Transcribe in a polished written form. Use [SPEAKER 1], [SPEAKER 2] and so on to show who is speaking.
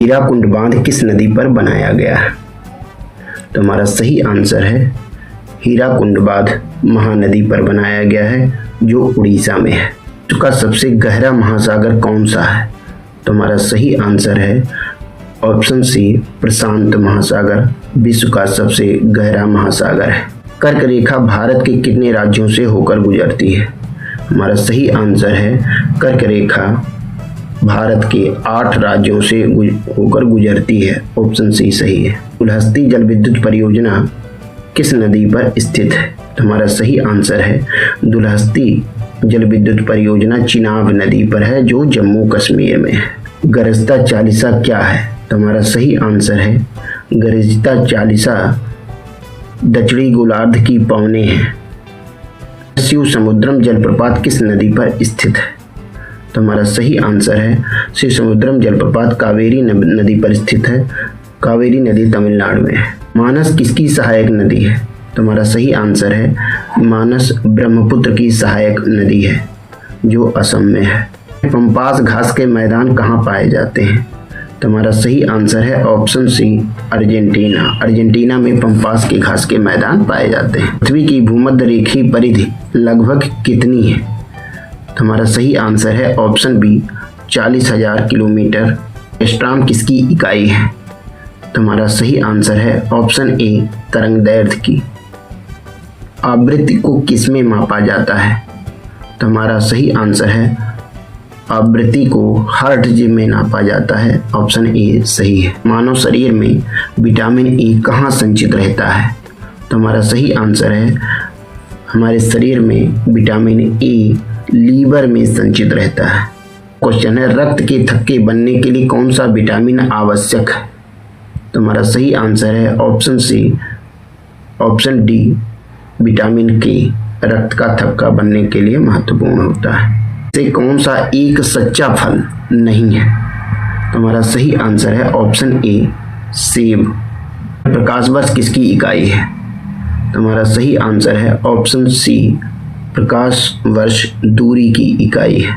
[SPEAKER 1] हीराकुंड बांध किस नदी पर बनाया गया है? तो हमारा सही आंसर है हीराकुंड बांध महानदी पर बनाया गया है जो उड़ीसा में है। विश्व का सबसे गहरा महासागर कौन सा है? तो हमारा सही आंसर है ऑप्शन सी प्रशांत महासागर विश्व का सबसे गहरा महासागर है। कर्क रेखा भारत के कितने राज्यों से होकर गुजरती है? हमारा सही आंसर है कर्क रेखा भारत के 8 राज्यों से होकर गुजरती है। ऑप्शन सी सही है। दुलहस्ती जल विद्युत परियोजना किस नदी पर स्थित है? तो हमारा सही आंसर है दुलहस्ती जल विद्युत परियोजना चिनाब नदी पर है जो जम्मू कश्मीर में है। गरजता चालीसा क्या है? तो हमारा सही आंसर है गरजता चालीसा दक्षिणी गोलार्ध की पवने है। शिव समुद्रम जलप्रपात किस नदी पर स्थित है? तो हमारा सही आंसर है शिव समुद्रम जलप्रपात कावेरी नदी पर स्थित है। कावेरी नदी तमिलनाडु में है। मानस किसकी सहायक नदी है? तो हमारा सही आंसर है मानस ब्रह्मपुत्र की सहायक नदी है जो असम में है। पंपास घास के मैदान कहाँ पाए जाते हैं? तो हमारा सही आंसर है ऑप्शन सी अर्जेंटीना। अर्जेंटीना में पंपास के घास के मैदान पाए जाते हैं। पृथ्वी की भूमध्य रेखीय परिधि लगभग कितनी है? तो हमारा सही आंसर है ऑप्शन बी 40,000 किलोमीटर। एस्ट्रॉन किसकी इकाई है? तो हमारा सही आंसर है ऑप्शन ए तरंगदैर्घ्य की। आवृत्ति को किस में मापा जाता है? तो हमारा सही आंसर है आवृत्ति को हर्ट्ज में नापा जाता है। ऑप्शन ए सही है। मानव शरीर में विटामिन ए कहाँ संचित रहता है? तो हमारा सही आंसर है हमारे शरीर में विटामिन ए लीवर में संचित रहता है। क्वेश्चन है रक्त के थक्के बनने के लिए कौन सा विटामिन आवश्यक है? तो हमारा सही आंसर है option C option D vitamin K रक्त का थक्का बनने के लिए महत्वपूर्ण होता है। से कौन सा एक सच्चा फल नहीं है? तो हमारा सही आंसर है ऑप्शन ए सेब। प्रकाश वर्ष किसकी इकाई है? तो हमारा सही आंसर है ऑप्शन सी प्रकाश वर्ष दूरी की इकाई है।